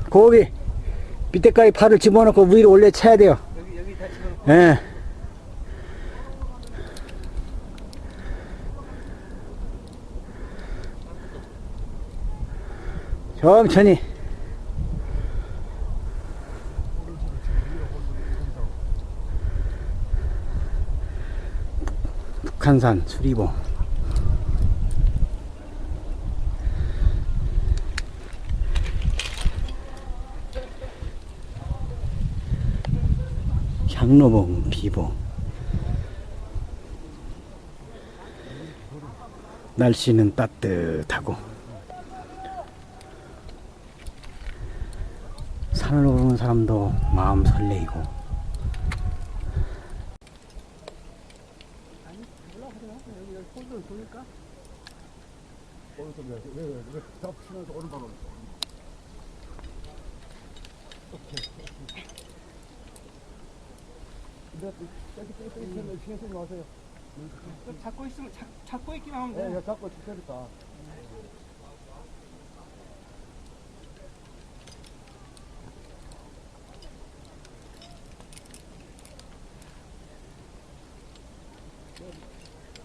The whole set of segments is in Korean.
거기 밑에까지 팔을 집어넣고 위로 올려 쳐야 돼요. 여기 다 집어넣고. 예. 천천히. 북한산 수리봉. 향로봉, 비봉. 날씨는 따뜻하고 산을 오르는 사람도 마음 설레이고. 아니, 올라가세요. 여기 홀도 보일까? 오른쪽에 왜 잡치면서 오른발로 근데 떼기 신경 쓰지 마세요. 잡고 있으면 잡고 있기만 하면 돼. 네, 잡고 죽겠다.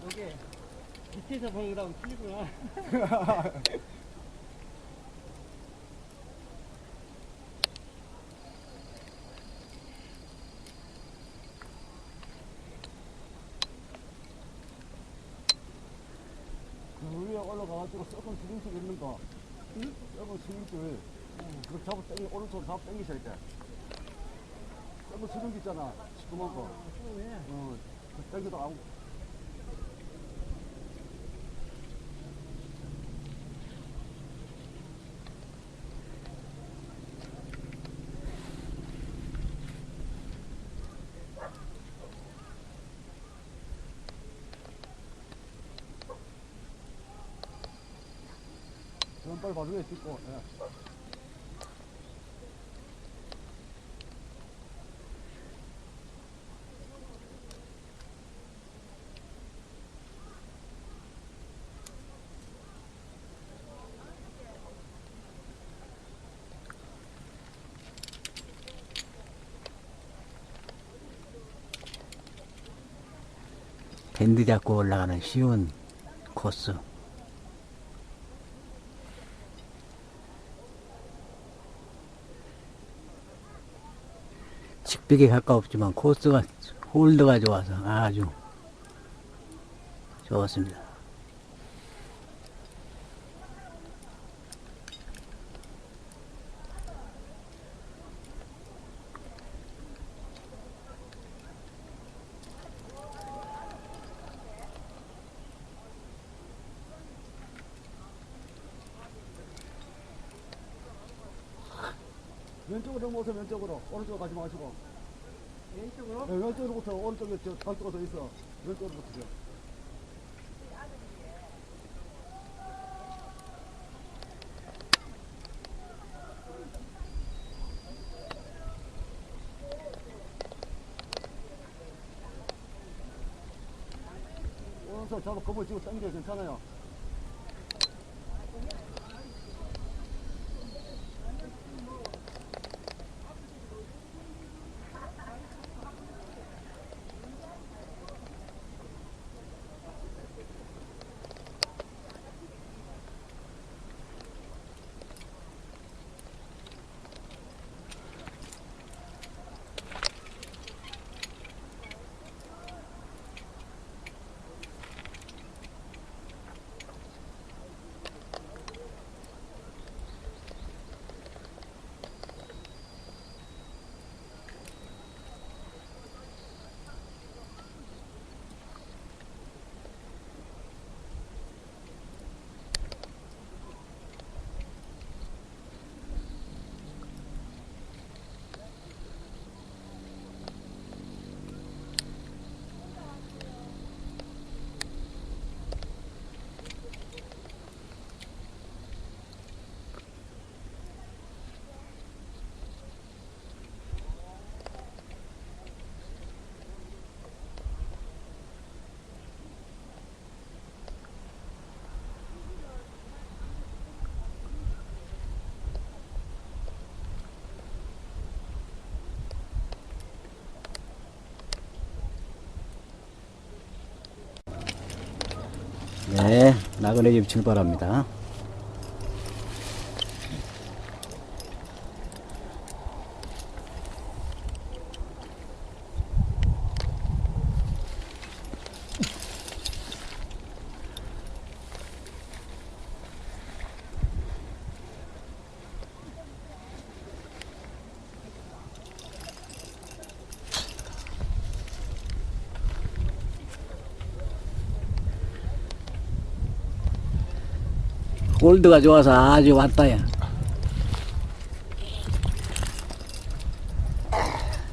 여기 밑에서 보는 거랑 틀리구나. 그 위에 올라가가지고 썩은 수중식 있는 거. 썩은 수중식. 그거 잡아 당기, 오른손 잡아 당기셔야 돼. 썩은 수중기 있잖아. 시커먼 거. 당기도 아무. 왼발 바닥에 짚고, 예. 밴드 잡고 올라가는 쉬운 코스. 직벽에 가까웠지만 코스가 홀드가 좋아서 아주 좋았습니다. 왼쪽으로 넘어오세요, 왼쪽으로. 오른쪽으로 가지 마시고. 왼쪽으로? 네, 왼쪽으로부터, 오른쪽에 저 발도가 더 있어. 왼쪽으로부터. 오른손 잡아 겁을 쥐고 당겨 괜찮아요. 네, 나그네 집 출발합니다. 홀드가 좋아서 아주 왔다야.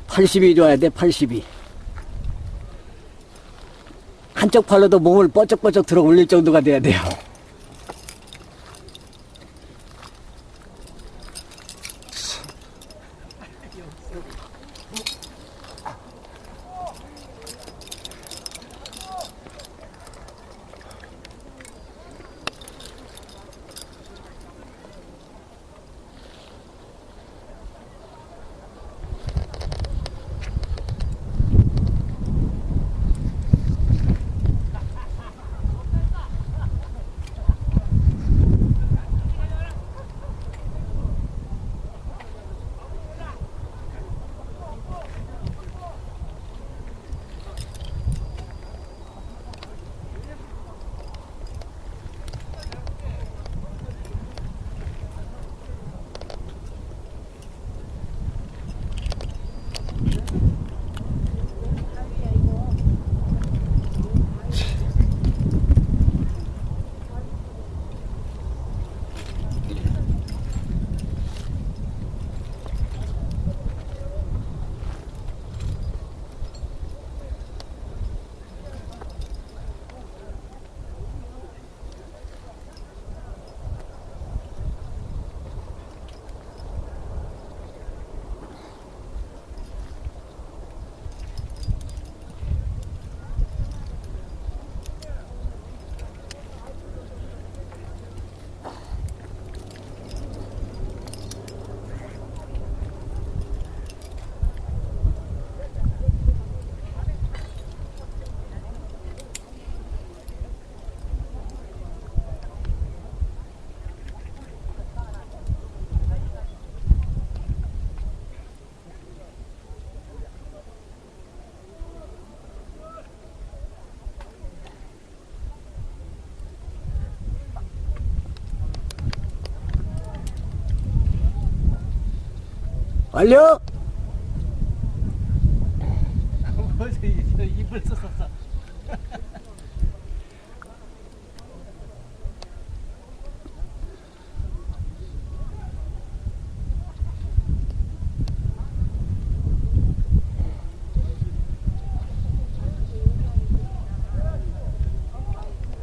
80이 좋아야 돼, 80이. 한쪽 팔로도 몸을 뻐쩍뻐쩍 들어 올릴 정도가 돼야 돼요. 완료! 벌써 입을 썼었어.